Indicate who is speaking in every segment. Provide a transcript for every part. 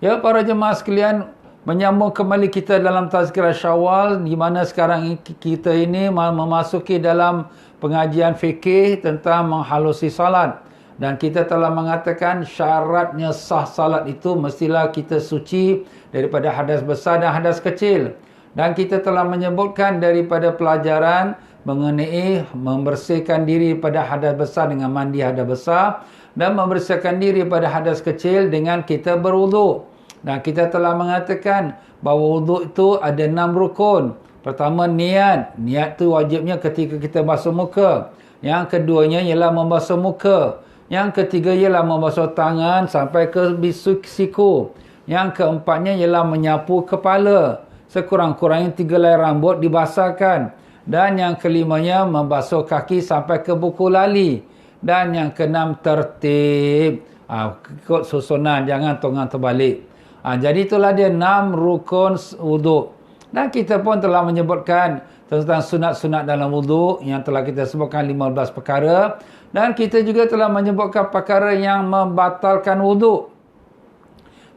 Speaker 1: Ya, para jemaah sekalian, menyambung kembali kita dalam Tazkirah Syawal, di mana sekarang kita ini memasuki dalam pengajian fikih tentang menghalusi salat. Dan kita telah mengatakan syaratnya sah salat itu mestilah kita suci daripada hadas besar dan hadas kecil. Dan kita telah menyebutkan daripada pelajaran mengenai membersihkan diri pada hadas besar dengan mandi hadas besar dan membersihkan diri pada hadas kecil dengan kita berwuduk. Dan kita telah mengatakan bahawa wuduk itu ada 6 rukun. Pertama, niat. Niat tu wajibnya ketika kita basuh muka. Yang keduanya ialah membasuh muka. Yang ketiga ialah membasuh tangan sampai ke siku. Yang keempatnya ialah menyapu kepala. Sekurang-kurangnya 3 helai rambut dibasahkan. Dan yang kelimanya membasuh kaki sampai ke buku lali. Dan yang keenam tertib. Ikut susunan, jangan tonggang terbalik. Jadi itulah dia 6 rukun wuduk. Dan kita pun telah menyebutkan tentang sunat-sunat dalam wuduk yang telah kita sebutkan 15 perkara. Dan kita juga telah menyebutkan perkara yang membatalkan wuduk.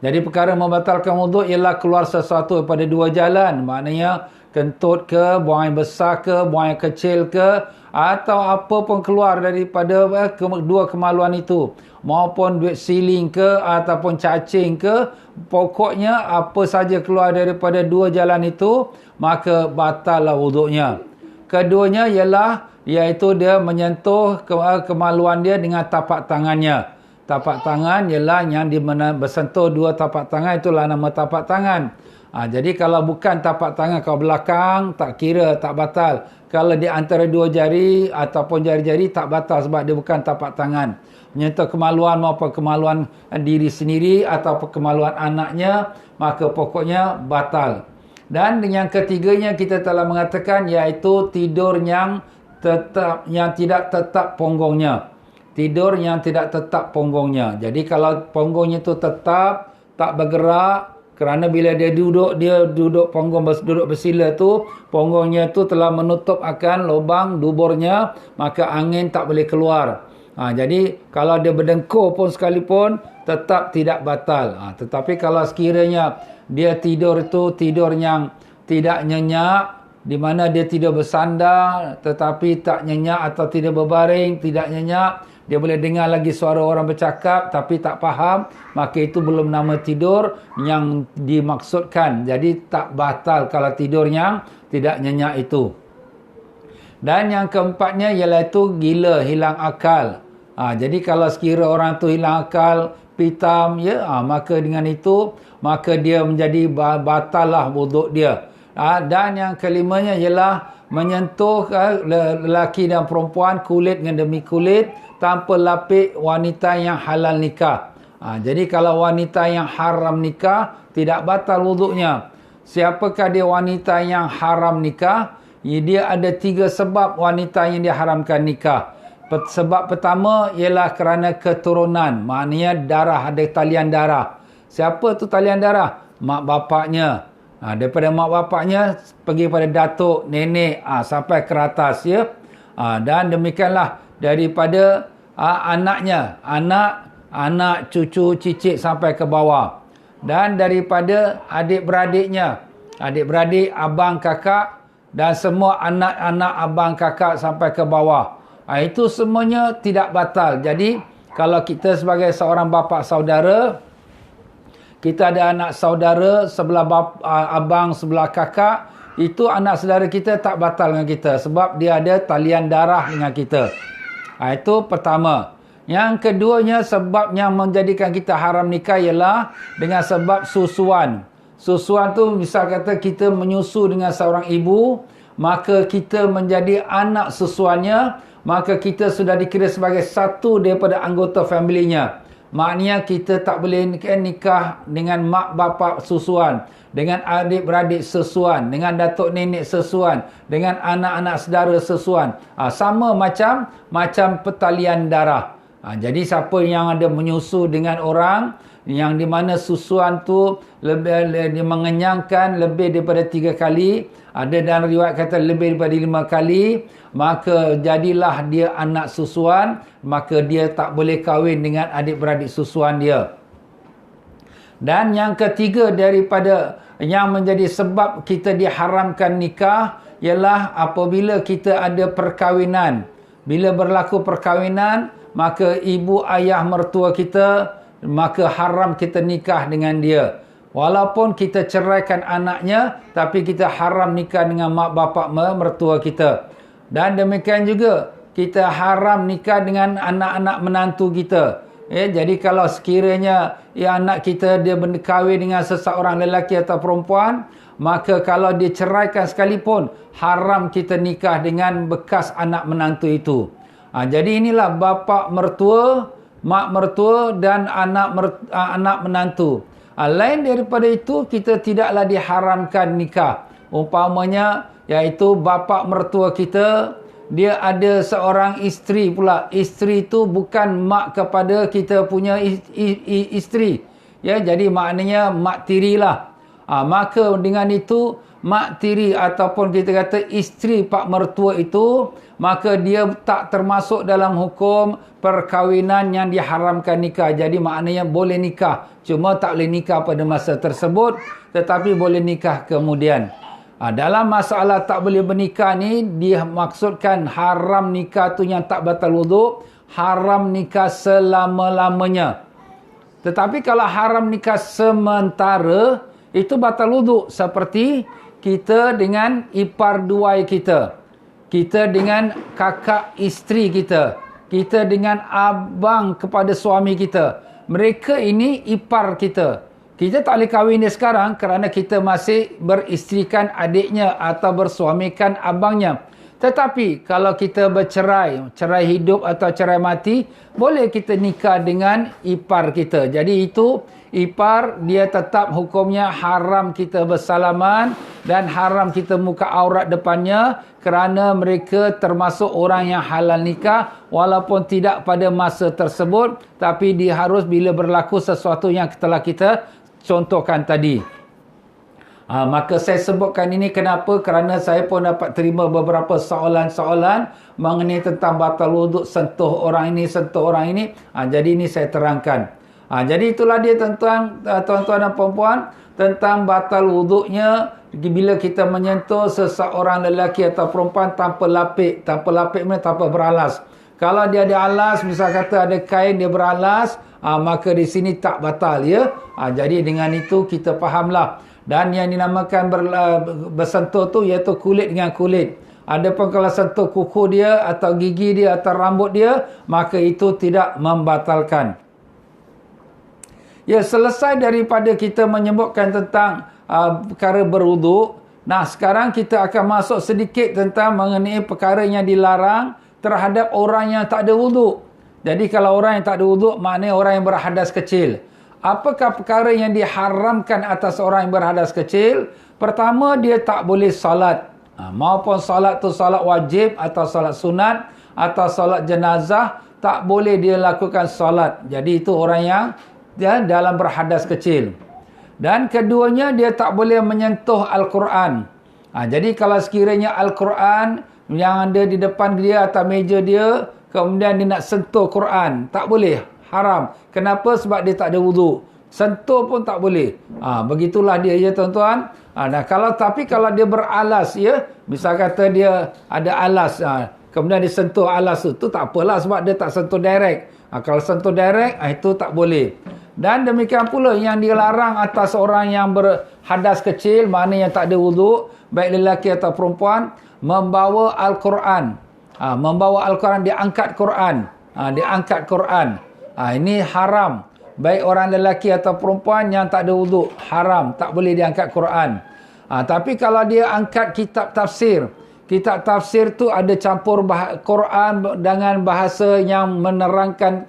Speaker 1: Jadi perkara membatalkan wuduk ialah keluar sesuatu daripada 2 jalan. Maknanya kentut ke, buang air besar ke, buang air kecil ke, atau apa pun keluar daripada 2 kemaluan itu. Maupun duit siling ke, ataupun cacing ke, pokoknya apa saja keluar daripada 2 jalan itu, maka batallah wuduknya. Keduanya ialah, iaitu dia menyentuh kemaluan dia dengan tapak tangannya. Tapak tangan ialah yang bersentuh 2 tapak tangan, itulah nama tapak tangan. Jadi kalau bukan tapak tangan kau belakang, tak kira, tak batal. Kalau di antara 2 jari ataupun jari-jari, tak batal sebab dia bukan tapak tangan. Menyentuh kemaluan maupun kemaluan diri sendiri ataupun kemaluan anaknya, maka pokoknya batal. Dan yang ketiganya kita telah mengatakan iaitu tidur yang tidak tetap ponggongnya. Tidur yang tidak tetap ponggongnya. Jadi kalau ponggongnya itu tetap, tak bergerak, kerana bila dia duduk ponggong duduk bersila tu, ponggongnya tu telah menutup akan lubang duburnya, maka angin tak boleh keluar. Jadi kalau dia berdengkur pun sekalipun tetap tidak batal. Tetapi kalau sekiranya dia tidur itu tidur yang tidak nyenyak, di mana dia tidur bersandar tetapi tak nyenyak, atau tidak berbaring, tidak nyenyak, dia boleh dengar lagi suara orang bercakap tapi tak faham, maka itu belum nama tidur yang dimaksudkan. Jadi tak batal kalau tidur yang tidak nyenyak itu. Dan yang keempatnya ialah itu gila, hilang akal. Jadi kalau sekira orang tu hilang akal, pitam, maka dengan itu, maka dia menjadi batal lah wuduk dia. Dan yang kelimanya ialah menyentuh lelaki dan perempuan kulit dengan demi kulit tanpa lapik wanita yang halal nikah. Jadi kalau wanita yang haram nikah, tidak batal wuduknya. Siapakah dia wanita yang haram nikah? Dia ada 3 sebab wanita yang diharamkan nikah. Sebab pertama ialah kerana keturunan. Maknanya darah, ada talian darah. Siapa tu talian darah? Mak bapaknya. Daripada mak bapaknya pergi pada datuk, nenek, sampai ke atas, ya. Dan demikianlah daripada anaknya, anak, cucu, cicit sampai ke bawah. Dan daripada adik-beradiknya, adik-beradik, abang, kakak, dan semua anak-anak abang, kakak sampai ke bawah. Itu semuanya tidak batal. Jadi kalau kita sebagai seorang bapa saudara, kita ada anak saudara sebelah abang, sebelah kakak, itu anak saudara kita tak batal dengan kita sebab dia ada talian darah dengan kita. Itu pertama. Yang keduanya, sebab yang menjadikan kita haram nikah ialah dengan sebab susuan. Susuan tu misal kata kita menyusu dengan seorang ibu, maka kita menjadi anak susuannya, maka kita sudah dikira sebagai satu daripada anggota familinya. Maknanya kita tak boleh nikah dengan mak bapak susuan, dengan adik-beradik sesuan, dengan datuk nenek sesuan, dengan anak-anak saudara sesuan. Sama macam pertalian darah. Jadi siapa yang ada menyusu dengan orang yang di mana susuan tu lebih mengenyangkan lebih daripada 3 kali, ada dalam riwayat kata lebih daripada 5 kali, maka jadilah dia anak susuan, maka dia tak boleh kahwin dengan adik-beradik susuan dia. Dan yang ketiga daripada yang menjadi sebab kita diharamkan nikah ialah apabila kita ada perkahwinan. Bila berlaku perkahwinan, maka ibu ayah mertua kita, maka haram kita nikah dengan dia. Walaupun kita ceraikan anaknya, tapi kita haram nikah dengan mak bapak mertua kita. Dan demikian juga, kita haram nikah dengan anak-anak menantu kita. Jadi kalau sekiranya anak kita dia berkahwin dengan seseorang lelaki atau perempuan, maka kalau dia ceraikan sekalipun, haram kita nikah dengan bekas anak menantu itu. Jadi inilah bapa mertua, mak mertua dan anak menantu. Lain daripada itu, kita tidaklah diharamkan nikah. Umpamanya, iaitu bapa mertua kita, dia ada seorang isteri pula. Isteri itu bukan mak kepada kita punya isteri. Jadi maknanya mak tiri lah. Maka dengan itu, mak tiri ataupun kita kata isteri pak mertua itu, maka dia tak termasuk dalam hukum perkahwinan yang diharamkan nikah. Jadi maknanya boleh nikah. Cuma tak boleh nikah pada masa tersebut, tetapi boleh nikah kemudian. Dalam masalah tak boleh bernikah ni, dia maksudkan haram nikah tu yang tak batal wuduk, haram nikah selama-lamanya. Tetapi kalau haram nikah sementara, itu batal wuduk. Seperti kita dengan ipar duai kita, kita dengan kakak isteri kita, kita dengan abang kepada suami kita. Mereka ini ipar kita. Kita tak boleh kahwin dia sekarang kerana kita masih beristrikan adiknya atau bersuamikan abangnya. Tetapi kalau kita bercerai, cerai hidup atau cerai mati, boleh kita nikah dengan ipar kita. Jadi itu ipar, dia tetap hukumnya haram kita bersalaman dan haram kita muka aurat depannya kerana mereka termasuk orang yang halal nikah walaupun tidak pada masa tersebut, tapi dia harus bila berlaku sesuatu yang telah kita contohkan tadi. Maka saya sebutkan ini kenapa? Kerana saya pun dapat terima beberapa soalan-soalan mengenai tentang batal wuduk, sentuh orang ini, sentuh orang ini. Jadi ini saya terangkan. Jadi itulah dia tentang tuan-tuan dan puan-puan, tentang batal wuduknya bila kita menyentuh seseorang lelaki atau perempuan tanpa lapik. Tanpa lapik maknanya tanpa beralas. Kalau dia ada alas, misal kata ada kain dia beralas, maka di sini tak batal ya. Jadi dengan itu kita fahamlah. Dan yang dinamakan bersentuh tu iaitu kulit dengan kulit. Adapun kalau sentuh kuku dia atau gigi dia atau rambut dia, maka itu tidak membatalkan. Ya, selesai daripada kita menyebutkan tentang perkara berwuduk. Nah, sekarang kita akan masuk sedikit tentang mengenai perkara yang dilarang terhadap orang yang tak ada wuduk. Jadi kalau orang yang tak ada wuduk, maknanya orang yang berhadas kecil. Apakah perkara yang diharamkan atas orang yang berhadas kecil? Pertama, dia tak boleh salat. Maupun salat tu salat wajib atau salat sunat atau salat jenazah, tak boleh dia lakukan salat. Jadi itu orang yang dalam berhadas kecil. Dan keduanya, dia tak boleh menyentuh Al-Quran. Jadi kalau sekiranya Al-Quran yang ada di depan dia atau meja dia, kemudian dia nak sentuh Quran, tak boleh, haram. Kenapa? Sebab dia tak ada wuduk. Sentuh pun tak boleh. Begitulah dia ya tuan-tuan. Tapi kalau dia beralas ya, misal kata dia ada alas, kemudian dia sentuh alas tu tak apalah sebab dia tak sentuh direct. Kalau sentuh direct, itu tak boleh. Dan demikian pula yang dilarang atas orang yang berhadas kecil, maknanya yang tak ada wuduk, baik lelaki atau perempuan, membawa Al-Quran. Membawa Al-Quran, diangkat Quran. Diangkat Quran. Ini haram. Baik orang lelaki atau perempuan yang tak ada wuduk, haram. Tak boleh diangkat Quran. Tapi kalau dia angkat kitab tafsir. Kitab tafsir tu ada campur Quran dengan bahasa yang menerangkan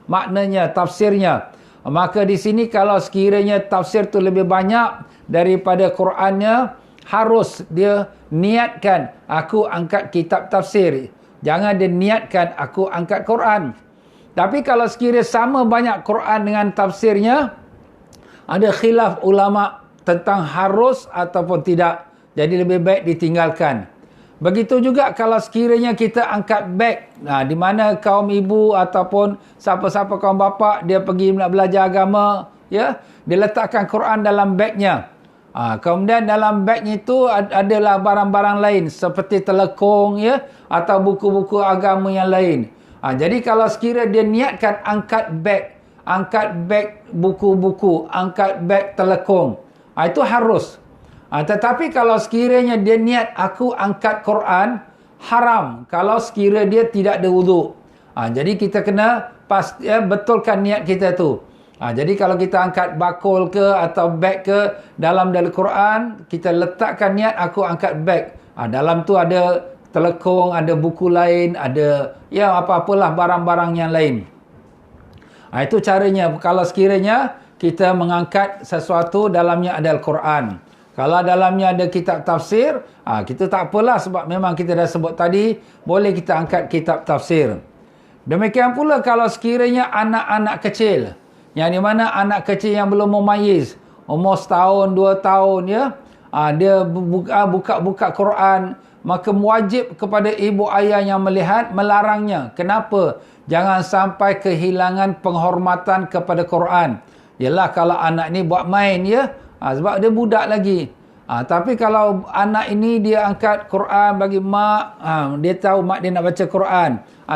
Speaker 1: maknanya, tafsirnya. Maka di sini kalau sekiranya tafsir tu lebih banyak daripada Qurannya, harus dia niatkan, aku angkat kitab tafsir. Jangan dia niatkan, aku angkat Quran. Tapi kalau sekiranya sama banyak Quran dengan tafsirnya, ada khilaf ulama tentang harus ataupun tidak. Jadi lebih baik ditinggalkan. Begitu juga kalau sekiranya kita angkat beg. Di mana kaum ibu ataupun siapa-siapa kaum bapa, dia pergi nak belajar agama, ya, dia letakkan Quran dalam bagnya. Kemudian dalam bagnya itu adalah barang-barang lain seperti telekong, ya, atau buku-buku agama yang lain. Jadi kalau sekiranya dia niatkan angkat beg buku-buku, angkat beg telekong, itu harus. Tetapi kalau sekiranya dia niat aku angkat Quran, haram kalau sekiranya dia tidak ada wuduk. Jadi kita kena betulkan niat kita tu. Jadi kalau kita angkat bakul ke atau beg ke dalam Quran, kita letakkan niat aku angkat beg. Dalam tu ada telekong, ada buku lain, ada ya apa-apalah barang-barang yang lain. Itu caranya kalau sekiranya kita mengangkat sesuatu dalamnya ada Al-Quran. Kalau dalamnya ada kitab tafsir, kita tak apalah sebab memang kita dah sebut tadi, boleh kita angkat kitab tafsir. Demikian pula kalau sekiranya anak-anak kecil, yang di mana anak kecil yang belum memayyiz, umur setahun, 2 tahun, ya, dia buka Quran, maka wajib kepada ibu ayah yang melihat melarangnya. Kenapa? Jangan sampai kehilangan penghormatan kepada Quran. Yalah kalau anak ni buat main, ya, sebab dia budak lagi. Tapi kalau anak ini dia angkat Quran bagi mak, dia tahu mak dia nak baca Quran,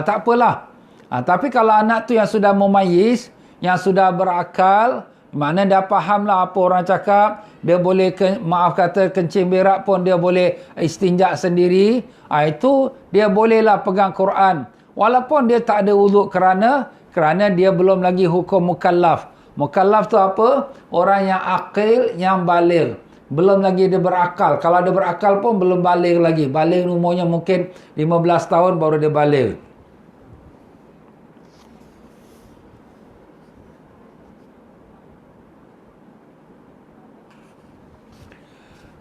Speaker 1: tak apalah. Tapi kalau anak tu yang sudah memayyiz, yang sudah berakal, mana dah faham lah apa orang cakap, dia boleh, maaf kata, kencing berak pun dia boleh istinja sendiri, itu dia bolehlah pegang Quran. Walaupun dia tak ada wuduk kerana dia belum lagi hukum mukallaf. Mukallaf tu apa? Orang yang akil, yang baligh. Belum lagi dia berakal. Kalau dia berakal pun belum baligh lagi. Baligh umurnya mungkin 15 tahun baru dia baligh.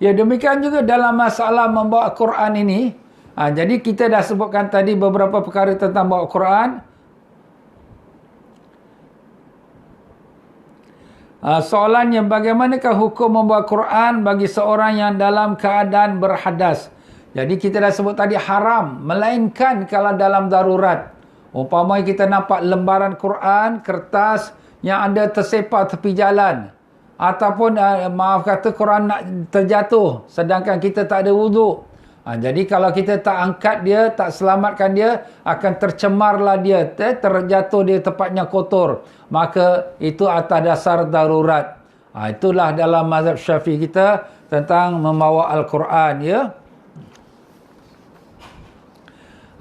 Speaker 1: Ya, demikian juga dalam masalah membawa Quran ini. Jadi kita dah sebutkan tadi beberapa perkara tentang bawa Quran. Soalannya, bagaimanakah hukum membawa Quran bagi seorang yang dalam keadaan berhadas? Jadi kita dah sebut tadi haram, melainkan kalau dalam darurat. Umpamanya kita nampak lembaran Quran, kertas yang ada tersepak tepi jalan. Ataupun maaf kata Quran nak terjatuh sedangkan kita tak ada wuduk. Jadi kalau kita tak angkat dia, tak selamatkan dia, akan tercemarlah dia, terjatuh dia tempatnya kotor. Maka itu atas dasar darurat. Itulah dalam mazhab Syafi'i kita tentang membawa Al-Quran, ya.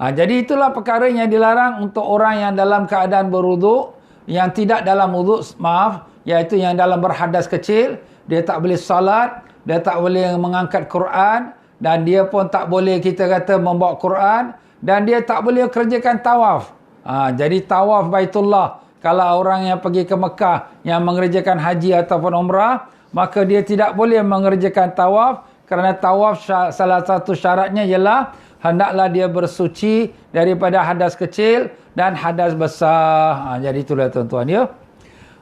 Speaker 1: Jadi itulah perkara yang dilarang untuk orang yang dalam keadaan berwuduk, yang tidak dalam wuduk, maaf, iaitu yang dalam berhadas kecil, dia tak boleh salat, dia tak boleh mengangkat Quran, dan dia pun tak boleh kita kata membawa Quran, dan dia tak boleh kerjakan tawaf. Jadi tawaf Baitullah, kalau orang yang pergi ke Mekah yang mengerjakan haji ataupun umrah, maka dia tidak boleh mengerjakan tawaf, kerana tawaf salah satu syaratnya ialah hendaklah dia bersuci daripada hadas kecil dan hadas besar. Jadi itulah tuan-tuan, ya.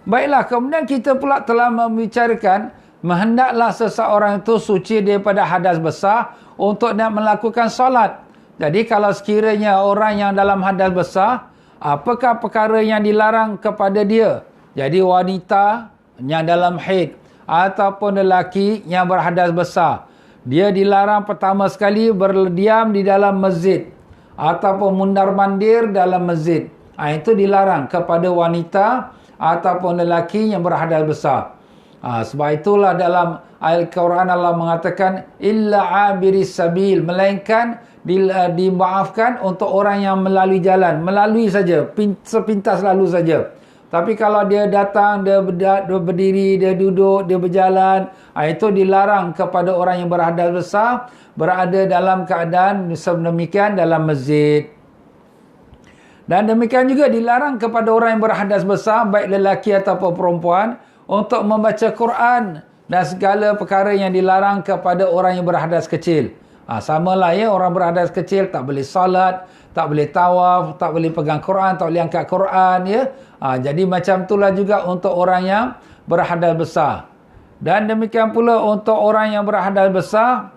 Speaker 1: Baiklah, kemudian kita pula telah membicarakan hendaklah seseorang itu suci daripada hadas besar untuk nak melakukan solat. Jadi kalau sekiranya orang yang dalam hadas besar, apakah perkara yang dilarang kepada dia? Jadi wanita yang dalam haid ataupun lelaki yang berhadas besar, dia dilarang pertama sekali berdiam di dalam masjid ataupun mundar-mandir dalam masjid. Itu dilarang kepada wanita ataupun lelaki yang berhadas besar. Sebab itulah dalam Al-Quran Allah mengatakan illa abiris sabil, melainkan dimaafkan untuk orang yang melalui jalan, melalui saja, sepintas lalu saja. Tapi kalau dia datang, dia berdiri, dia duduk, dia berjalan, itu dilarang kepada orang yang berhadas besar berada dalam keadaan sedemikian dalam masjid. Dan demikian juga dilarang kepada orang yang berhadas besar, baik lelaki ataupun perempuan, untuk membaca Quran dan segala perkara yang dilarang kepada orang yang berhadas kecil. Samalah, ya, orang berhadas kecil tak boleh salat, tak boleh tawaf, tak boleh pegang Quran, tak boleh angkat Quran, ya. Jadi macam itulah juga untuk orang yang berhadas besar. Dan demikian pula untuk orang yang berhadas besar,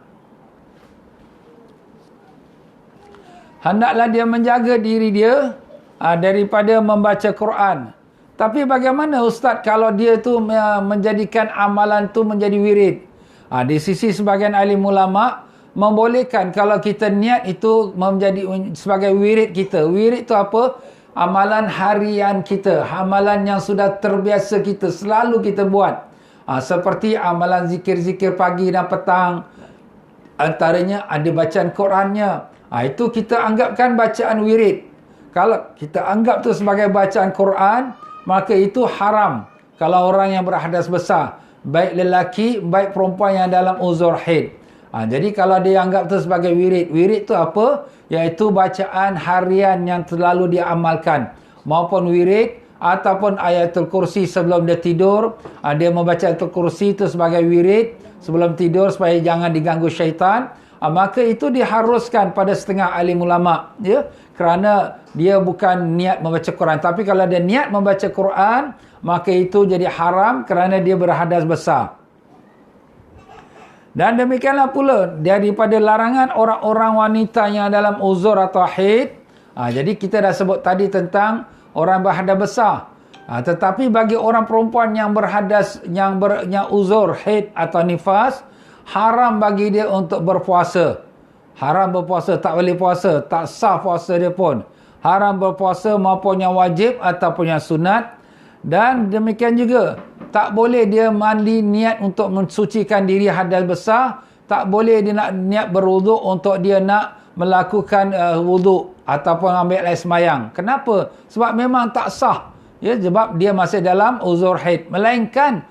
Speaker 1: hendaklah dia menjaga diri dia daripada membaca Quran. Tapi bagaimana Ustaz kalau dia tu menjadikan amalan tu menjadi wirid? Di sisi sebagian alim ulama membolehkan kalau kita niat itu menjadi sebagai wirid kita. Wirid itu apa? Amalan harian kita, amalan yang sudah terbiasa kita, selalu kita buat. Seperti amalan zikir-zikir pagi dan petang. Antaranya ada bacaan Qurannya. Itu kita anggapkan bacaan wirid. Kalau kita anggap tu sebagai bacaan Quran, maka itu haram. Kalau orang yang berhadas besar, baik lelaki, baik perempuan yang dalam uzur haid. Jadi kalau dia anggap tu sebagai wirid. Wirid tu apa? Iaitu bacaan harian yang selalu dia amalkan. Maupun wirid ataupun ayatul kursi sebelum dia tidur. Dia membaca ayatul kursi itu sebagai wirid sebelum tidur supaya jangan diganggu syaitan. Maka itu diharuskan pada setengah alim ulama. Ya? Kerana dia bukan niat membaca Quran. Tapi kalau dia niat membaca Quran, maka itu jadi haram kerana dia berhadas besar. Dan demikianlah pula daripada larangan orang-orang wanita yang dalam uzur atau haid. Jadi kita dah sebut tadi tentang orang berhadas besar. Tetapi bagi orang perempuan yang berhadas, yang uzur haid atau nifas, haram bagi dia untuk berpuasa. Haram berpuasa, tak boleh puasa, tak sah puasa dia pun. Haram berpuasa maupun yang wajib ataupun yang sunat. Dan demikian juga, tak boleh dia mandi niat untuk mensucikan diri hadas besar. Tak boleh dia nak niat berwuduk untuk dia nak melakukan wuduk ataupun ambil air semayang. Kenapa? Sebab memang tak sah. Ya, sebab dia masih dalam uzur haid. Melainkan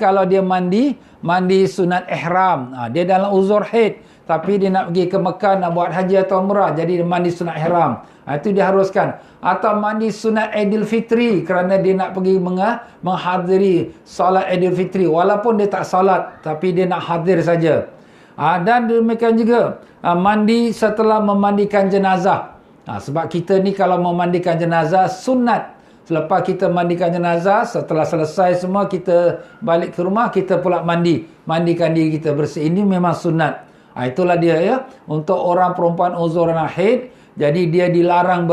Speaker 1: kalau dia mandi sunat ihram. Dia dalam uzur haid. Tapi dia nak pergi ke Mekah nak buat haji atau umrah. Jadi dia mandi sunat ihram. Itu diharuskan. Atau mandi sunat Aidil Fitri kerana dia nak pergi menghadiri solat Aidil Fitri. Walaupun dia tak solat, tapi dia nak hadir saja. Dan demikian juga mandi setelah memandikan jenazah. Sebab kita ni kalau memandikan jenazah sunat. Selepas kita mandikan jenazah, setelah selesai semua kita balik ke rumah, kita pula mandikan diri kita bersih. Ini memang sunat. Itulah dia ya. Untuk orang perempuan uzur dan haid, jadi dia dilarang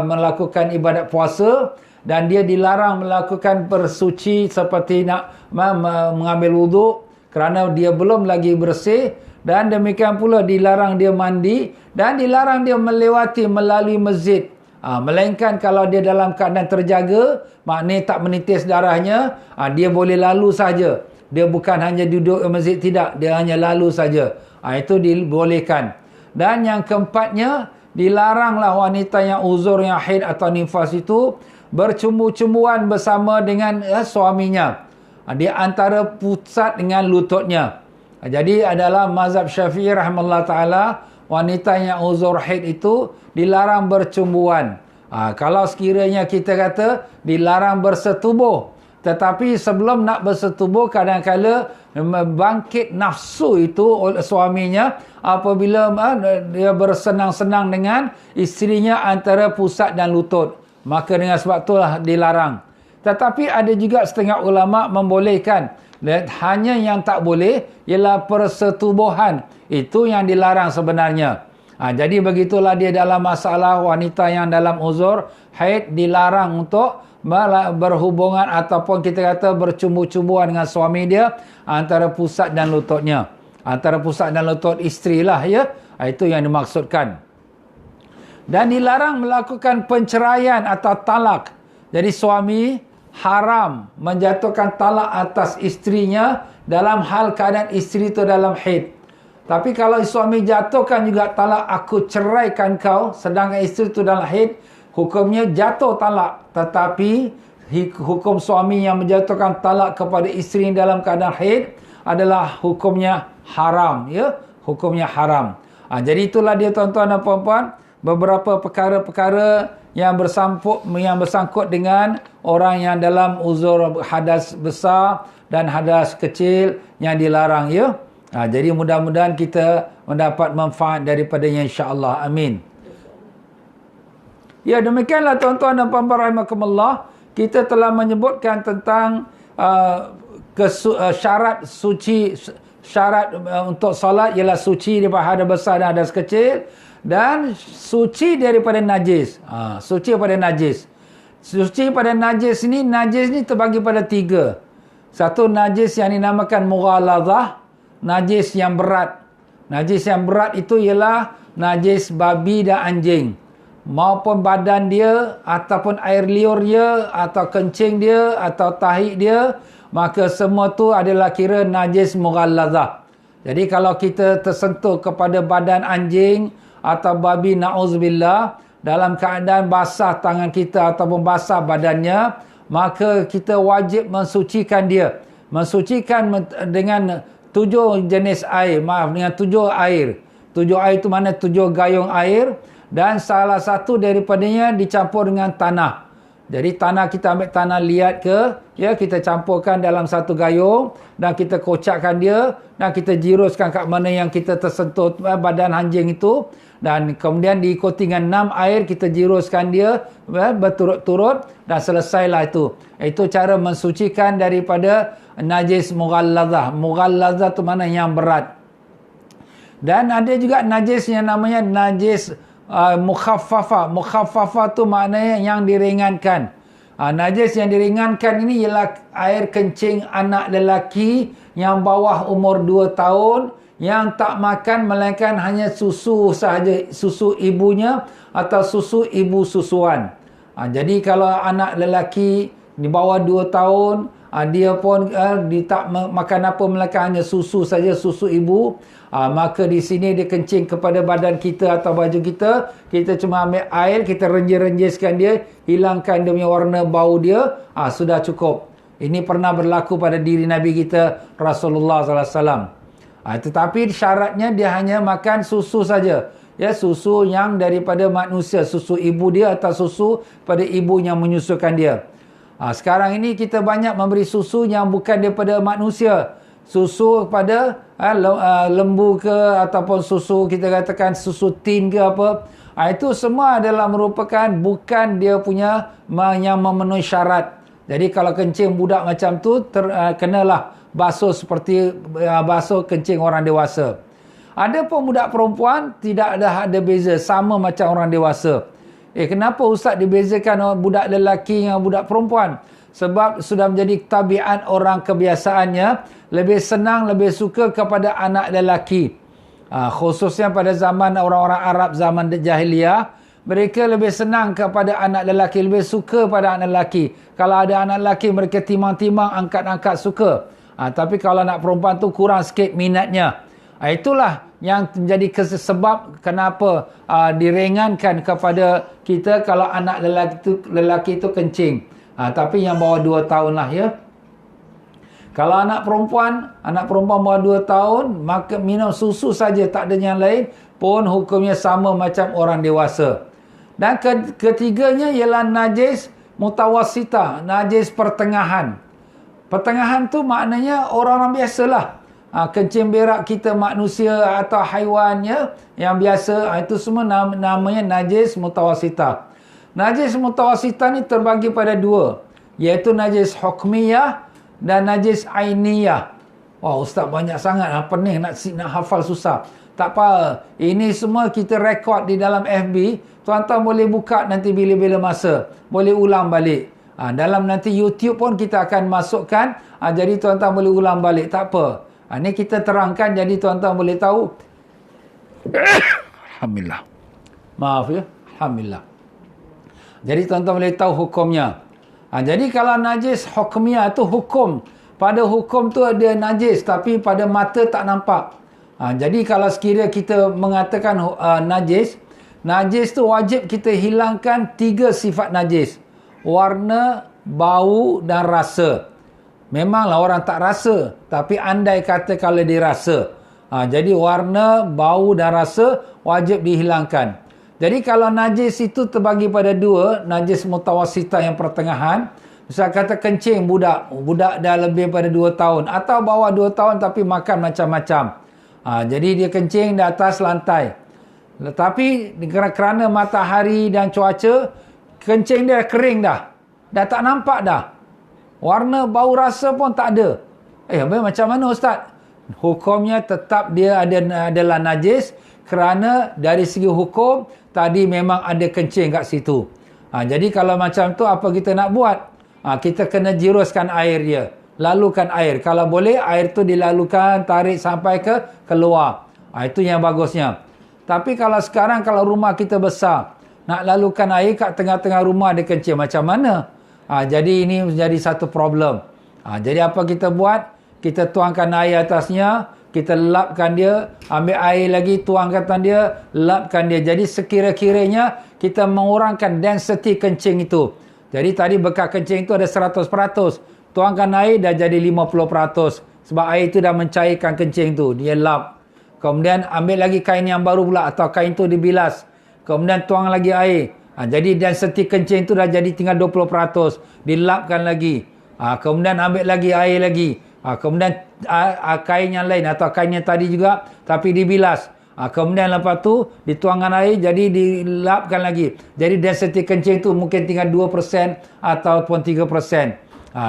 Speaker 1: melakukan ibadat puasa dan dia dilarang melakukan bersuci seperti nak mengambil wuduk kerana dia belum lagi bersih. Dan demikian pula dilarang dia mandi dan dilarang dia melewati melalui masjid. Melainkan kalau dia dalam keadaan terjaga, maknanya tak menitis darahnya, dia boleh lalu saja. Dia bukan hanya duduk di masjid, tidak. Dia hanya lalu saja. Itu dibolehkan. Dan yang keempatnya, dilaranglah wanita yang uzur, yang haid atau nifas itu bercumbu-cumbuan bersama dengan suaminya. Di antara pusat dengan lututnya. Jadi adalah mazhab Syafi'i rahimahullah ta'ala, wanita yang uzur haid itu dilarang bercumbuan. Kalau sekiranya kita kata dilarang bersetubuh. Tetapi sebelum nak bersetubuh, kadang-kala bangkit nafsu itu oleh suaminya apabila dia bersenang-senang dengan isterinya antara pusat dan lutut. Maka dengan sebab itulah dilarang. Tetapi ada juga setengah ulama membolehkan. Dan hanya yang tak boleh ialah persetubuhan. Itu yang dilarang sebenarnya. Jadi begitulah dia dalam masalah wanita yang dalam uzur haid dilarang untuk berhubungan ataupun kita kata bercumbu-cumbuan dengan suami dia antara pusat dan lututnya. Antara pusat dan lutut isteri lah ya. Itu yang dimaksudkan. Dan dilarang melakukan penceraian atau talak. Jadi suami haram menjatuhkan talak atas isterinya dalam hal keadaan isteri itu dalam haid. Tapi kalau suami jatuhkan juga talak, aku ceraikan kau, sedangkan isteri itu dalam haid, hukumnya jatuh talak. Tetapi hukum suami yang menjatuhkan talak kepada isteri dalam keadaan haid adalah hukumnya haram. Ya, hukumnya haram. Jadi itulah dia tuan-tuan dan puan-puan, beberapa perkara-perkara yang bersangkut dengan orang yang dalam uzur hadas besar dan hadas kecil yang dilarang ya. Jadi mudah-mudahan kita mendapat manfaat daripadanya insya-Allah. Amin. Ya, demikianlah tuan-tuan dan puan-puan rahimakumullah, kita telah menyebutkan tentang syarat suci, syarat untuk solat ialah suci daripada hadas besar dan hadas kecil dan suci daripada najis. Suci daripada najis. Suci pada najis ni terbagi pada 3. Satu najis yang dinamakan mughalazah, najis yang berat. Najis yang berat itu ialah najis babi dan anjing. Maupun badan dia, ataupun air liur dia, atau kencing dia, atau tahi dia, maka semua tu adalah kira najis mughallazah. Jadi kalau kita tersentuh kepada badan anjing atau babi, na'udzubillah, dalam keadaan basah tangan kita ataupun basah badannya, maka kita wajib mensucikan dia. Mensucikan dengan 7 jenis air. Dengan 7 air. 7 air itu mana 7 gayung air. Dan salah satu daripadanya dicampur dengan tanah. Jadi tanah, kita ambil tanah liat kita campurkan dalam satu gayung dan kita kocakkan dia dan kita jiruskan kat mana yang kita tersentuh badan anjing itu, dan kemudian diikuti dengan 6 air, kita jiruskan dia berturut-turut dan selesailah itu. Itu cara mensucikan daripada najis mughallazah. Mughallazah tu mana yang berat. Dan ada juga najis yang namanya najis mukhaffafah. Mukhaffafah tu maknanya yang diringankan. Najis yang diringankan ini ialah air kencing anak lelaki yang bawah umur 2 tahun, yang tak makan melainkan hanya susu sahaja, susu ibunya atau susu ibu susuan. Jadi kalau anak lelaki di bawah 2 tahun, dia pun dia tak makan apa melainkan hanya susu saja, susu ibu, maka di sini dia kencing kepada badan kita atau baju kita, kita cuma ambil air, kita renjis-renjiskan dia, hilangkan dia punya warna bau dia, sudah cukup. Ini pernah berlaku pada diri Nabi kita Rasulullah SAW. Tetapi syaratnya dia hanya makan susu saja. Ya, susu yang daripada manusia, susu ibu dia atau susu pada ibu yang menyusukan dia. Sekarang ini kita banyak memberi susu yang bukan daripada manusia. Susu pada lembu ke, ataupun susu kita katakan susu tin ke apa. Itu semua adalah merupakan bukan dia punya yang memenuhi syarat. Jadi kalau kencing budak macam tu kenalah basuh seperti basuh kencing orang dewasa. Ada pun budak perempuan tidak ada beza, sama macam orang dewasa. Kenapa Ustaz dibezakan budak lelaki dengan budak perempuan? Sebab sudah menjadi tabiat orang, kebiasaannya lebih senang, lebih suka kepada anak lelaki. Khususnya pada zaman orang-orang Arab zaman jahiliyah, mereka lebih senang kepada anak lelaki, lebih suka pada anak lelaki. Kalau ada anak lelaki mereka timang-timang, angkat-angkat suka. Tapi kalau anak perempuan tu kurang sikit minatnya. Itulah yang menjadi sebab kenapa diringankan kepada kita kalau anak lelaki itu kencing. Tapi yang bawah 2 tahun lah ya. Kalau anak perempuan bawah 2 tahun, maka minum susu saja, tak ada yang lain pun hukumnya sama macam orang dewasa. Dan ketiganya ialah najis mutawassitah, najis pertengahan. Pertengahan tu maknanya orang-orang biasalah. Kencing berak kita manusia atau haiwannya yang biasa, itu semua namanya najis mutawassitah. Najis mutawassitah ni terbagi pada 2, iaitu najis hukmiyah dan najis ainiyah. Wah, Ustaz banyak sangat, pening nak hafal susah. Tak apa, ini semua kita rekod di dalam FB. Tuan-tuan boleh buka nanti bila-bila masa, boleh ulang balik. Dalam nanti YouTube pun kita akan masukkan, jadi tuan-tuan boleh ulang balik, tak apa. Ini kita terangkan jadi tuan-tuan boleh tahu. Alhamdulillah. Maaf ya, alhamdulillah. Jadi tuan-tuan boleh tahu hukumnya. Jadi kalau najis hukmiyah tu hukum. Pada hukum tu ada najis tapi pada mata tak nampak. Jadi kalau sekiranya kita mengatakan najis tu wajib kita hilangkan 3 sifat najis. Warna, bau dan rasa. Memanglah orang tak rasa, tapi andai kata kalau dirasa. Jadi warna, bau dan rasa wajib dihilangkan. Jadi kalau najis itu terbagi pada 2, najis mutawassitah yang pertengahan. Misal kata kencing budak dah lebih pada 2 tahun atau bawah 2 tahun tapi makan macam-macam. Jadi dia kencing di atas lantai. Tetapi kerana matahari dan cuaca, kencing dia kering dah. Dah tak nampak dah. Warna, bau, rasa pun tak ada. Macam mana Ustaz? Hukumnya tetap dia adalah najis kerana dari segi hukum tadi memang ada kencing kat situ. Jadi kalau macam tu apa kita nak buat? Kita kena jiruskan air dia. Lalukan air. Kalau boleh air tu dilalukan, tarik sampai ke keluar. Itu yang bagusnya. Tapi kalau sekarang kalau rumah kita besar, nak lalukan air kat tengah-tengah rumah dia kencing macam mana? Jadi ini menjadi satu problem. Jadi apa kita buat? Kita tuangkan air atasnya, kita lapkan dia, ambil air lagi, tuangkan atas dia, lapkan dia. Jadi sekira-kiranya kita mengurangkan density kencing itu. Jadi tadi bekas kencing itu ada 100%. Tuangkan air dah jadi 50%. Sebab air itu dah mencairkan kencing tu. Dia lap. Kemudian ambil lagi kain yang baru pula atau kain tu dibilas. Kemudian tuang lagi air. Jadi density kencing tu dah jadi tinggal 20%. Dilapkan lagi. Kemudian ambil lagi air lagi. Kemudian kain yang lain atau kain yang tadi juga tapi dibilas. Kemudian lepas tu dituangkan air jadi dilapkan lagi. Jadi density kencing tu mungkin tinggal 2% ataupun 3%.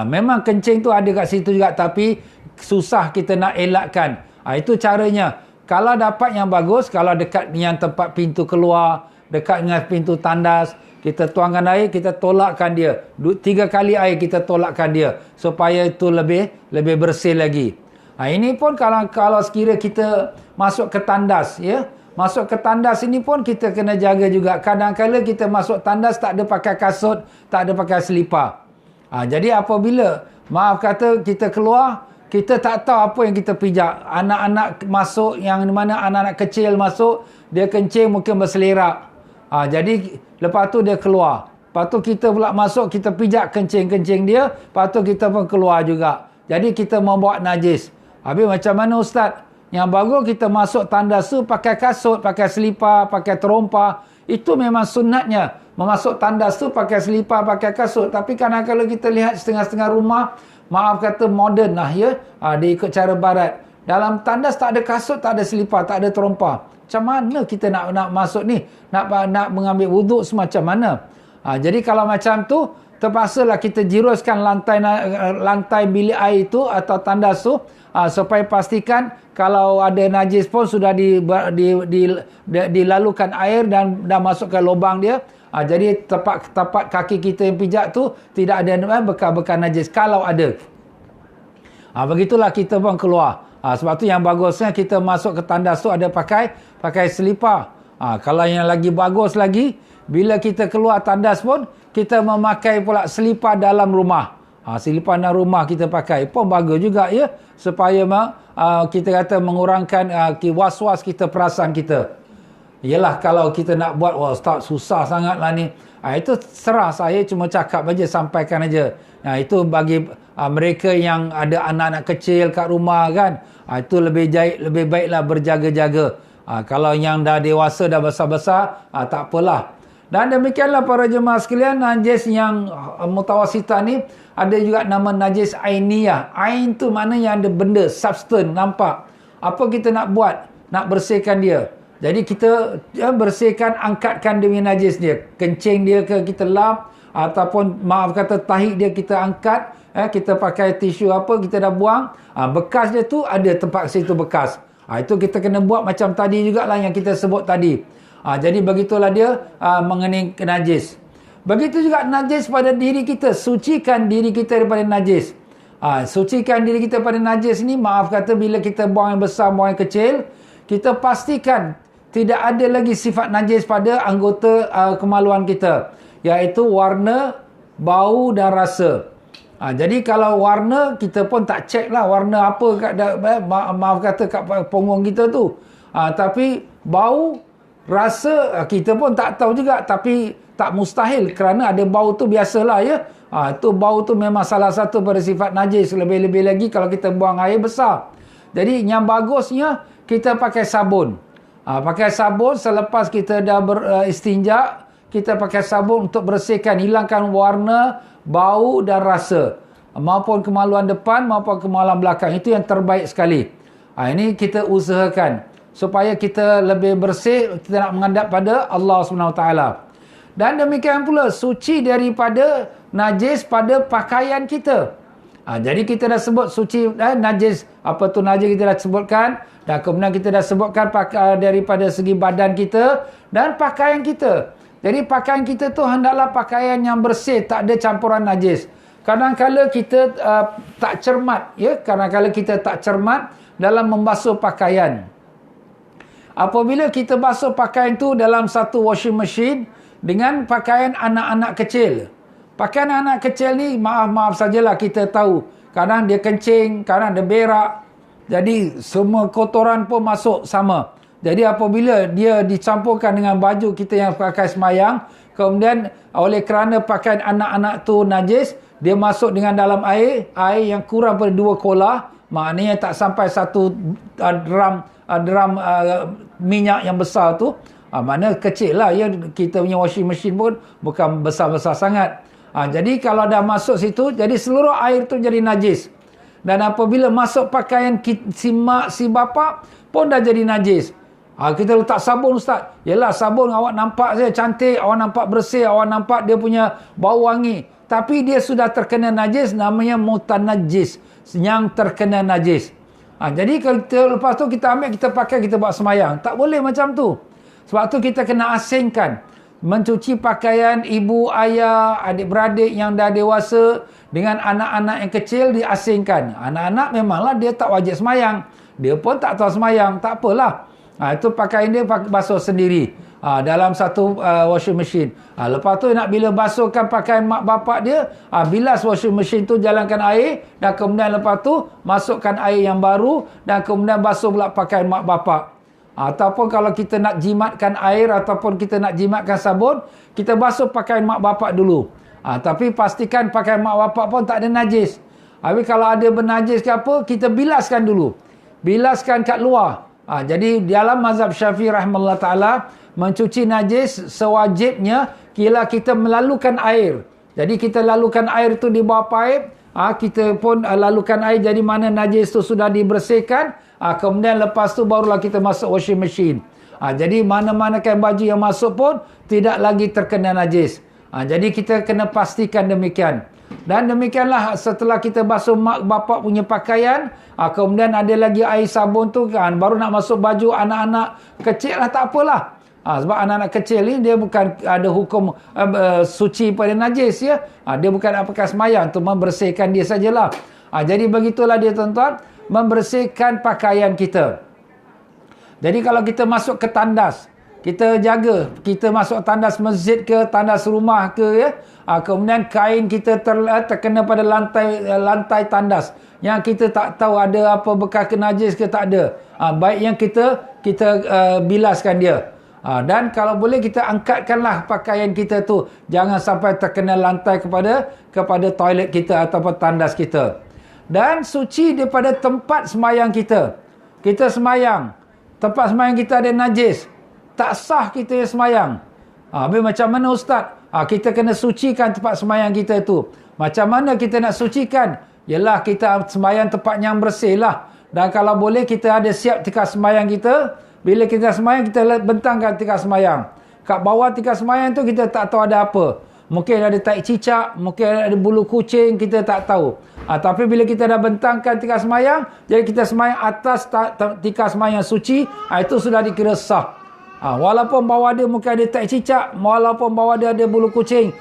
Speaker 1: Memang kencing tu ada kat situ juga tapi susah kita nak elakkan. Itu caranya. Kalau dapat yang bagus, kalau dekat yang tempat pintu keluar, dekat dengan pintu tandas, kita tuangkan air, kita tolakkan dia. 3 kali air kita tolakkan dia supaya itu lebih bersih lagi. Ini pun kalau sekira kita masuk ke tandas, ya. Masuk ke tandas ini pun kita kena jaga juga. Kadang-kadang kita masuk tandas tak ada pakai kasut, tak ada pakai selipar. Jadi apabila maaf kata kita keluar, kita tak tahu apa yang kita pijak. Anak-anak masuk, yang mana anak-anak kecil masuk, dia kencing mungkin berselerak. Jadi lepas tu dia keluar. Lepas tu kita pula masuk, kita pijak kencing-kencing dia. Lepas tu kita pun keluar juga. Jadi kita membawa najis. Habis macam mana Ustaz? Yang bagus kita masuk tandas tu pakai kasut, pakai selipar, pakai terompa. Itu memang sunatnya. Memasuk tandas tu pakai selipar, pakai kasut. Tapi kadang-kadang kita lihat setengah-setengah rumah, maaf kata moden lah ya. Dia ikut cara barat. Dalam tandas tak ada kasut, tak ada selipar, tak ada terompa. Macam mana kita nak masuk ni? Nak mengambil wuduk semacam mana? Jadi kalau macam tu, terpaksalah kita jiruskan lantai bilik air itu atau tandas tu supaya pastikan kalau ada najis pun sudah dilalukan air dan dah masuk ke lubang dia. Jadi tapak kaki kita yang pijak tu tidak ada bekas-bekas najis kalau ada. Begitulah kita pun keluar. Sebab tu yang bagusnya kita masuk ke tandas tu ada pakai selipar. Kalau yang lagi bagus lagi, bila kita keluar tandas pun kita memakai pula selipar dalam rumah. Selipar dalam rumah kita pakai pun bagus juga ya, supaya kita kata mengurangkan was-was kita, perasaan kita. Yalah kalau kita nak buat, wah Ustaz susah sangatlah ni. Itu serah, saya cuma cakap aja, sampaikan aja. Itu bagi mereka yang ada anak-anak kecil kat rumah kan. Itu lebih baiklah berjaga-jaga. Kalau yang dah dewasa, dah besar-besar, tak apalah. Dan demikianlah para jemaah sekalian, najis yang mutawasitah ni ada juga nama najis ainiyah. Ain tu mana yang ada benda, substance, nampak. Apa kita nak buat? Nak bersihkan dia. Jadi kita bersihkan, angkatkan demi najis dia. Kencing dia ke kita lap, ataupun maaf kata tahi dia kita angkat, kita pakai tisu apa, kita dah buang. Bekas dia tu ada tempat situ bekas. Itu kita kena buat macam tadi jugalah yang kita sebut tadi. Jadi begitulah dia mengenai najis. Begitu juga najis pada diri kita. Sucikan diri kita daripada najis. Sucikan diri kita daripada najis ni, maaf kata bila kita buang yang besar, buang yang kecil, kita pastikan tidak ada lagi sifat najis pada anggota kemaluan kita, iaitu warna, bau dan rasa. Jadi kalau warna, kita pun tak cek lah warna apa maaf kata kat punggung kita tu. Tapi bau, rasa kita pun tak tahu juga. Tapi tak mustahil kerana ada bau tu biasalah ya. Tu bau tu memang salah satu pada sifat najis. Lebih-lebih lagi kalau kita buang air besar. Jadi yang bagusnya kita pakai sabun. Pakai sabun selepas kita dah beristinja, kita pakai sabun untuk bersihkan, hilangkan warna, bau dan rasa. Maupun kemaluan depan maupun kemaluan belakang. Itu yang terbaik sekali. Ini kita usahakan supaya kita lebih bersih, kita nak menghadap pada Allah SWT. Dan demikian pula suci daripada najis pada pakaian kita. Jadi kita dah sebut suci najis. Apa tu najis kita dah sebutkan. Dan kemudian kita dah sebutkan daripada segi badan kita dan pakaian kita. Jadi pakaian kita tu hendaklah pakaian yang bersih, tak ada campuran najis. Kadang-kala kita tak cermat, ya, kadang-kala kita tak cermat dalam membasuh pakaian. Apabila kita basuh pakaian tu dalam satu washing machine dengan pakaian anak-anak kecil. Pakaian anak kecil ni, maaf sajalah, kita tahu kadang dia kencing, kadang dia berak. Jadi semua kotoran pun masuk sama. Jadi apabila dia dicampurkan dengan baju kita yang pakai semayang, kemudian oleh kerana pakaian anak-anak tu najis, dia masuk dengan dalam air yang kurang pada 2 kolah, maknanya tak sampai 1 drum minyak yang besar tu. Mana kecil lah, ya, kita punya washing machine pun bukan besar-besar sangat. Jadi kalau dah masuk situ, jadi seluruh air tu jadi najis. Dan apabila masuk pakaian si mak, si bapa pun dah jadi najis. Kita letak sabun, Ustaz. Yelah, sabun awak nampak saja cantik, awak nampak bersih, awak nampak dia punya bau wangi. Tapi dia sudah terkena najis, namanya mutanajis, yang terkena najis. Jadi kalau lepas tu kita ambil, kita pakai, kita buat semayang. Tak boleh macam tu. Sebab tu kita kena asingkan. Mencuci pakaian ibu, ayah, adik-beradik yang dah dewasa dengan anak-anak yang kecil diasingkan. Anak-anak memanglah dia tak wajib semayang. Dia pun tak tahu semayang. Tak apalah. Itu pakaian dia basuh sendiri dalam satu washing machine. Lepas tu nak bila basuhkan pakaian mak bapak dia, bilas washing machine tu, jalankan air, dan kemudian lepas tu masukkan air yang baru, dan kemudian basuh pula pakaian mak bapak. Ataupun kalau kita nak jimatkan air, ataupun kita nak jimatkan sabun, kita basuh pakaian mak bapak dulu. Tapi pastikan pakaian mak bapak pun tak ada najis. Habis kalau ada bernajis ke apa, kita bilaskan dulu. Bilaskan kat luar. Jadi dalam mazhab Syafi'i rahimahullah ta'ala, mencuci najis sewajibnya kila kita melalukan air. Jadi kita lalukan air tu di bawah paip, kita pun lalukan air, jadi mana najis tu sudah dibersihkan, kemudian lepas tu barulah kita masuk washing machine. Jadi mana-mana kain baju yang masuk pun tidak lagi terkena najis. Jadi kita kena pastikan demikian. Dan demikianlah setelah kita basuh mak bapak punya pakaian, kemudian ada lagi air sabun tu kan, baru nak masuk baju anak-anak kecil lah, tak apalah. Sebab anak-anak kecil ni dia bukan ada hukum suci pada najis, ya. Dia bukan nak pakai semayang, tu membersihkan dia sajalah. Jadi begitulah dia tuan-tuan, membersihkan pakaian kita. Jadi kalau kita masuk ke tandas, kita jaga, kita masuk tandas masjid ke, tandas rumah ke, ya. Kemudian kain kita terkena pada lantai tandas, yang kita tak tahu ada apa bekas najis ke tak ada. Baik yang kita bilaskan dia. Dan kalau boleh kita angkatkanlah pakaian kita tu, jangan sampai terkena lantai kepada toilet kita ataupun tandas kita. Dan suci daripada tempat semayang kita. Kita semayang, tempat semayang kita ada najis, tak sah kita semayang. Habis macam mana, Ustaz? Kita kena sucikan tempat semayang kita tu. Macam mana kita nak sucikan? Yalah, kita semayang tempat yang bersih lah. Dan kalau boleh kita ada siap tikar semayang kita. Bila kita semayang, kita bentangkan tikar semayang. Kat bawah tikar semayang tu kita tak tahu ada apa. Mungkin ada tai cicak, mungkin ada bulu kucing, kita tak tahu. Tapi bila kita dah bentangkan tikar semayang, jadi kita semayang atas tikar semayang suci, itu sudah dikira sah. Walaupun bawah dia mungkin ada tai cicak, walaupun bawah dia ada bulu kucing.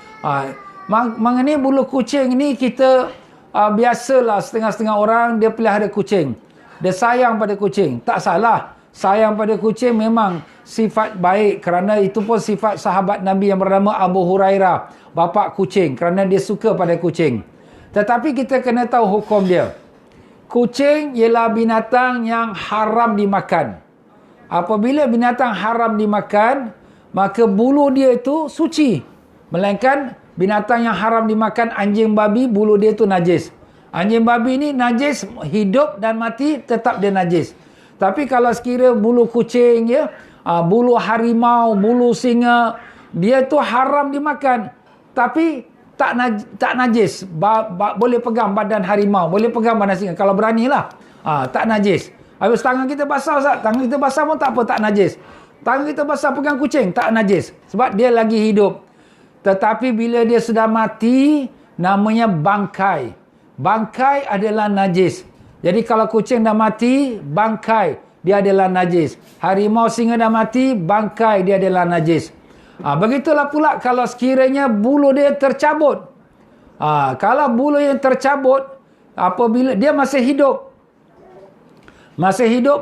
Speaker 1: Mengenai bulu kucing ni, kita biasalah setengah-setengah orang dia pelihara kucing. Dia sayang pada kucing. Tak salah. Sayang pada kucing memang sifat baik, kerana itu pun sifat sahabat Nabi yang bernama Abu Hurairah, bapa kucing, kerana dia suka pada kucing. Tetapi kita kena tahu hukum dia. Kucing ialah binatang yang haram dimakan. Apabila binatang haram dimakan, maka bulu dia itu suci. Melainkan binatang yang haram dimakan, anjing babi, bulu dia itu najis. Anjing babi ni najis, hidup dan mati tetap dia najis. Tapi kalau sekira bulu kucing, ya, bulu harimau, bulu singa, dia tu haram dimakan. Tapi tak najis. Boleh pegang badan harimau, boleh pegang badan singa kalau beranilah. Tak najis. Habis tangan kita basah, Ustaz. Tangan kita basah pun tak apa, tak najis. Tangan kita basah pegang kucing, tak najis. Sebab dia lagi hidup. Tetapi bila dia sudah mati, namanya bangkai. Bangkai adalah najis. Jadi kalau kucing dah mati, bangkai dia adalah najis. Harimau singa dah mati, bangkai dia adalah najis. Begitulah pula kalau sekiranya bulu dia tercabut. Kalau bulu yang tercabut, apabila dia masih hidup,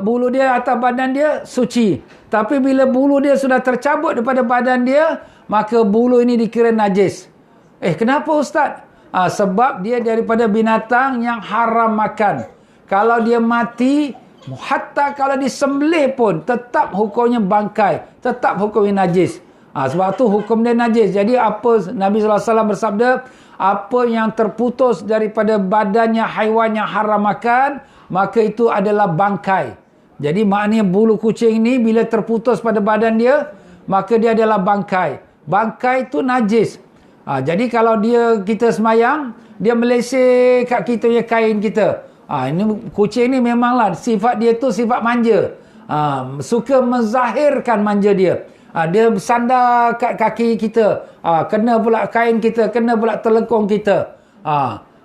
Speaker 1: bulu dia atas badan dia suci. Tapi bila bulu dia sudah tercabut daripada badan dia, maka bulu ini dikira najis. Kenapa Ustaz? Sebab dia daripada binatang yang haram makan. Kalau dia mati, hatta kalau disembelih pun, tetap hukumnya bangkai. Tetap hukumnya najis. Sebab tu hukum dia najis. Jadi apa Nabi SAW bersabda, apa yang terputus daripada badannya haiwan yang haram makan, maka itu adalah bangkai. Jadi maknanya bulu kucing ni bila terputus pada badan dia, maka dia adalah bangkai. Bangkai itu najis. Jadi kalau kita semayang, dia melesek kat kita punya kain kita. Ini kucing ni memanglah sifat dia tu sifat manja. Suka menzahirkan manja dia. Dia bersandar kat kaki kita. Kena pula kain kita, kena pula telekung kita.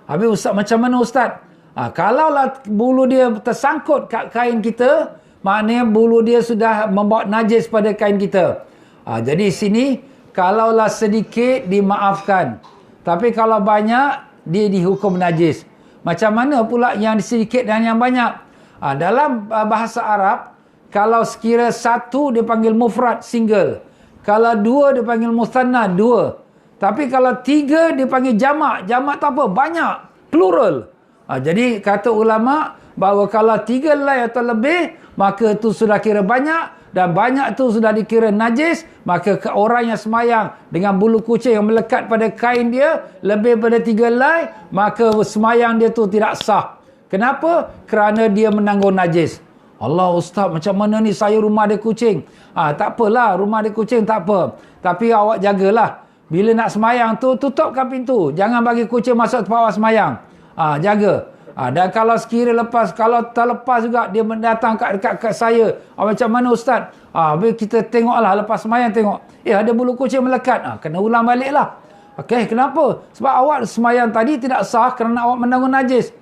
Speaker 1: Habis Ustaz, macam mana Ustaz? Kalaulah bulu dia tersangkut kat kain kita, maknanya bulu dia sudah membawa najis pada kain kita. Jadi sini, kalaulah sedikit dimaafkan. Tapi kalau banyak, dia dihukum najis. Macam mana pula yang sedikit dan yang banyak? Dalam bahasa Arab, kalau sekira satu dia panggil mufrad, single. Kalau dua dia panggil musanna, dua. Tapi kalau tiga dia panggil jamak. Jamak tu apa? Banyak. Plural. Jadi kata ulama bahawa kalau tiga helai atau lebih, maka itu sudah kira banyak. Dan banyak tu sudah dikira najis, maka orang yang semayang dengan bulu kucing yang melekat pada kain dia lebih pada 3 helai, maka semayang dia tu tidak sah. Kenapa? Kerana dia menanggung najis. Allah Ustaz, macam mana ni saya rumah ada kucing? Tak apalah, rumah ada kucing tak apa. Tapi awak jagalah. Bila nak semayang tu, tutupkan pintu. Jangan bagi kucing masuk tempat awak semayang. Jaga. Dan kalau sekira kalau terlepas juga dia datang kat saya, macam mana Ustaz? Kita tengoklah lepas semayang tengok, ada bulu kucing melekat, kena ulang balik lah. Kenapa? Sebab awak semayang tadi tidak sah kerana awak menanggung najis.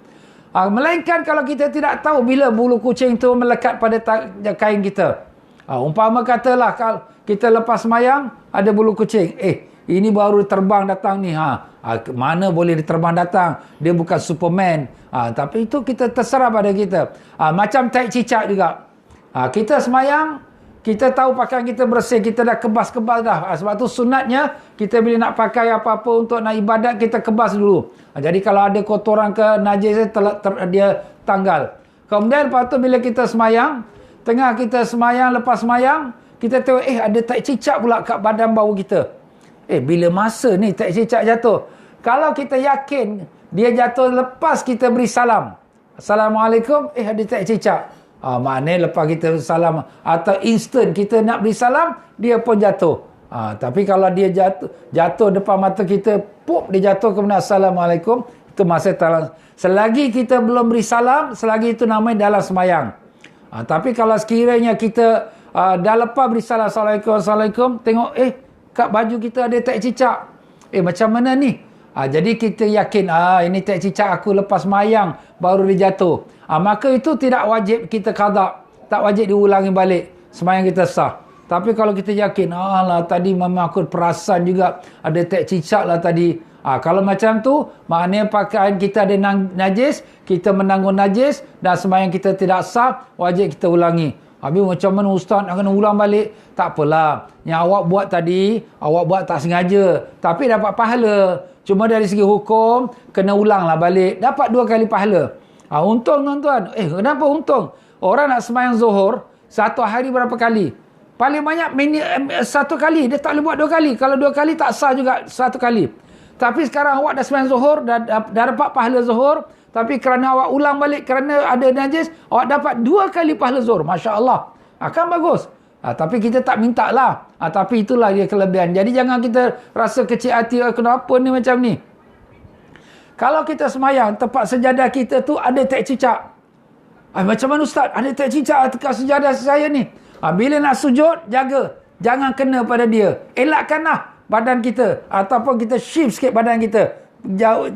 Speaker 1: Melainkan kalau kita tidak tahu bila bulu kucing tu melekat pada kain kita. Umpama katalah kalau kita lepas semayang ada bulu kucing, ini baru terbang datang ni. Mana boleh dia terbang datang? Dia bukan Superman. Tapi itu kita terserah pada kita. Macam tai cicak juga. Kita semayang, kita tahu pakaian kita bersih, kita dah kebas-kebas dah. Sebab tu sunatnya, kita bila nak pakai apa-apa untuk nak ibadat, kita kebas dulu. Jadi kalau ada kotoran ke najis, dia tanggal. Kemudian lepas tu bila kita semayang, tengah kita semayang, lepas semayang, kita tengok, ada tai cicak pula kat badan bau kita. Bila masa ni tai cicak jatuh? Kalau kita yakin dia jatuh lepas kita beri salam, Assalamualaikum, ada tai cicak. Maknanya lepas kita salam atau instant kita nak beri salam, dia pun jatuh. Tapi kalau dia jatuh depan mata kita, dia jatuh kemudian Assalamualaikum, itu masa selagi kita belum beri salam, selagi itu namanya dalam semayang. Tapi kalau sekiranya kita dah lepas beri salam, Assalamualaikum, tengok, kat baju kita ada tai cicak. Macam mana ni? Jadi kita yakin, ini tai cicak aku lepas mayang baru dia jatuh. Maka itu tidak wajib kita qada, tak wajib diulangi balik, semayang kita sah. Tapi kalau kita yakin, tadi memang aku perasan juga ada tai cicak lah tadi. Kalau macam tu, maknanya pakaian kita ada najis, kita menanggung najis dan semayang kita tidak sah, wajib kita ulangi. Habis macam mana Ustaz nak kena ulang balik? Tak apalah. Yang awak buat tadi, awak buat tak sengaja. Tapi dapat pahala. Cuma dari segi hukum, kena ulanglah balik. Dapat 2 kali pahala. Untung tuan-tuan. Kenapa untung? Orang nak sembahyang Zuhur, satu hari berapa kali? Paling banyak satu kali. Dia tak boleh buat 2 kali. Kalau 2 kali tak sah juga 1 kali. Tapi sekarang awak dah sembahyang Zuhur, dah dapat pahala Zuhur. Tapi kerana awak ulang balik, kerana ada najis, awak dapat 2 kali pahala Zuhur. Masya Allah. Kan bagus. Tapi kita tak minta lah. Tapi itulah dia kelebihan. Jadi jangan kita rasa kecil hati, kenapa ni macam ni. Kalau kita semayang, tempat sejadah kita tu ada tai cicak. Macam mana Ustaz? Ada tai cicak dekat sejadah saya ni. Bila nak sujud, jaga. Jangan kena pada dia. Elakkanlah badan kita. Ataupun kita shift sikit badan kita. Jauh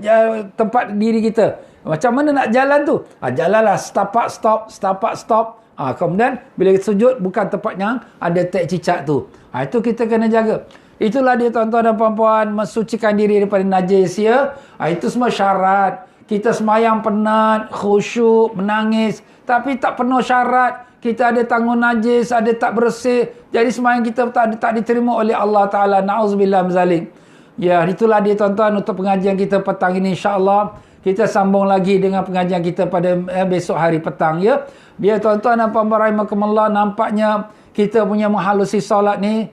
Speaker 1: tempat diri kita. Macam mana nak jalan tu? Jalanlah setapak stop, setapak stop. Kemudian bila kita sujud, bukan tempat yang ada tai cicak tu. Itu kita kena jaga. Itulah dia tuan-tuan dan puan-puan, mensucikan diri daripada najis ya. Itu semua syarat. Kita semayang penat, khusyuk, menangis, tapi tak penuh syarat. Kita ada tanggung najis, ada tak bersih. Jadi semayang kita tak diterima oleh Allah Ta'ala. Na'udzubillah min. Ya, itulah dia tuan-tuan untuk pengajian kita petang ini, insya-Allah. Kita sambung lagi dengan pengajian kita pada besok hari petang ya. Biar tuan-tuan dan puan-puan rahimakumullah, nampaknya kita punya menghalusi solat ni,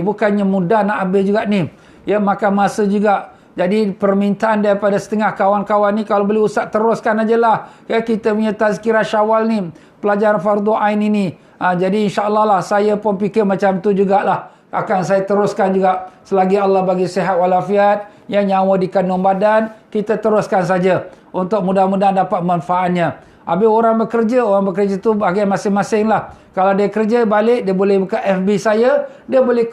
Speaker 1: bukannya mudah nak habis juga ni. Ya, makan masa juga. Jadi permintaan daripada setengah kawan-kawan ni, kalau boleh Ustaz teruskan ajalah. Ya, kita punya tazkirah Syawal ni, pelajaran fardu ain ini. Jadi insya-Allah lah, saya pun fikir macam tu jugalah. Akan saya teruskan juga selagi Allah bagi sihat walafiat, yang nyawa di kandung badan, kita teruskan saja untuk mudah-mudahan dapat manfaatnya. Habis orang bekerja tu bahagian masing-masing lah. Kalau dia kerja balik, dia boleh buka FB saya, dia boleh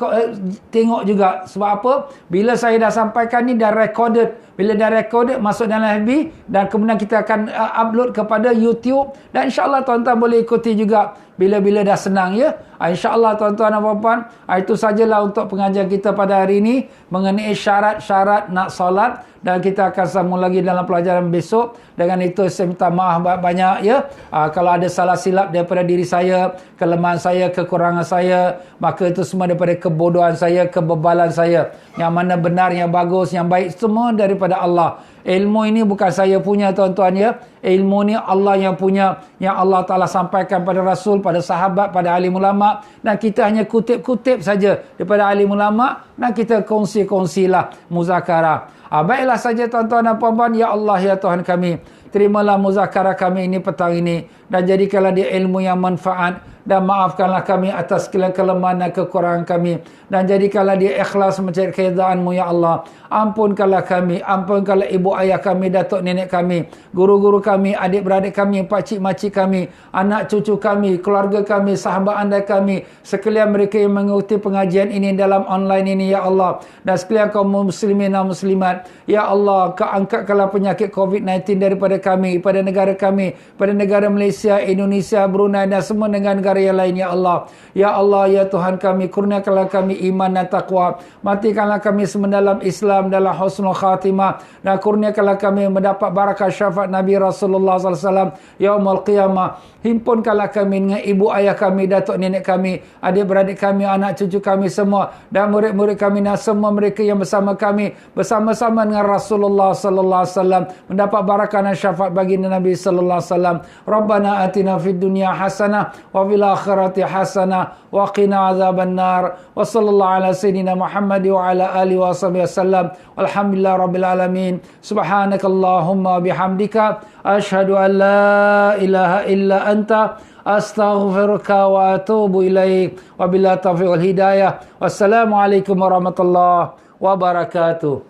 Speaker 1: tengok juga. Sebab apa? Bila saya dah sampaikan ni dah recorded. Bila dah recorded, masuk dalam FB, dan kemudian kita akan upload kepada YouTube. Dan insyaAllah tuan-tuan boleh ikuti juga bila-bila dah senang ya. InsyaAllah tuan-tuan dan puan-puan, itu sajalah untuk pengajian kita pada hari ini mengenai syarat-syarat nak solat, dan kita akan sambung lagi dalam pelajaran besok. Dengan itu saya minta maaf banyak ya. Kalau ada salah silap daripada diri saya, kelemahan saya, kekurangan saya, maka itu semua daripada kebodohan saya, kebebalan saya. Yang mana benar, yang bagus, yang baik, semua daripada Allah. Ilmu ini bukan saya punya tuan-tuan ya. Ilmu ni Allah yang punya, yang Allah Ta'ala sampaikan pada Rasul, pada sahabat, pada alim ulama, dan kita hanya kutip-kutip saja daripada alim ulama, dan kita kongsi-kongsilah muzakarah. Baiklah saja tuan-tuan dan puan-puan. Ya Allah, ya Tuhan kami, terimalah muzakarah kami ini petang ini, dan jadikanlah dia ilmu yang manfaat, dan maafkanlah kami atas segala kelemahan dan kekurangan kami, dan jadikanlah dia ikhlas mencari keridhaan-Mu ya Allah. Ampunkanlah kami, ampunkanlah ibu ayah kami, datuk nenek kami, guru-guru kami, adik-beradik kami, pakcik makcik kami, anak cucu kami, keluarga kami, sahabat anda kami, sekalian mereka yang mengikuti pengajian ini dalam online ini ya Allah, dan sekalian kaum muslimin dan muslimat ya Allah. Kau angkatkanlah penyakit COVID-19 daripada kami, pada negara kami, pada negara Malaysia, Indonesia, Brunei, dan semua negara yang lain ya Allah. Ya Allah, ya Tuhan kami, kurniakanlah kami iman dan taqwa, matikanlah kami semendalam Islam, dalam husnul khatimah, dan kurniakanlah kami mendapat barakah syafaat Nabi Rasulullah SAW yaumul qiyamah. Himpunkanlah kami dengan ibu ayah kami, datuk nenek kami, adik-beradik kami, anak cucu kami semua, dan murid-murid kami, dan semua mereka yang bersama kami, bersama-sama dengan Rasulullah sallallahu alaihi wasallam, mendapat barakah dan syafaat baginda Nabi sallallahu alaihi wasallam. Rabbana atina fid dunya hasanah wa fil akhirati hasanah wa qina azabannar. Wa sallallahu ala sayyidina Muhammad wa ala alihi wa sahbihi wasallam. Alhamdulillah rabbil alamin. Subhanakallahumma bihamdika asyhadu an la ilaha illa anta astaghfiruka wa atubu ilaik. Wabillahi taufiq wal hidayah. Wassalamualaikum warahmatullahi wabarakatuh.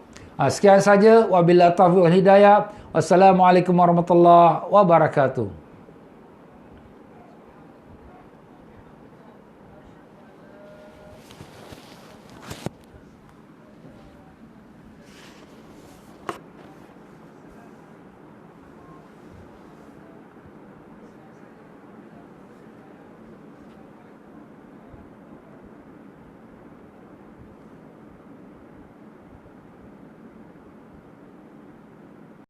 Speaker 1: Sekian saja. Wabillahi taufiq wal hidayah. Wassalamualaikum warahmatullahi wabarakatuh.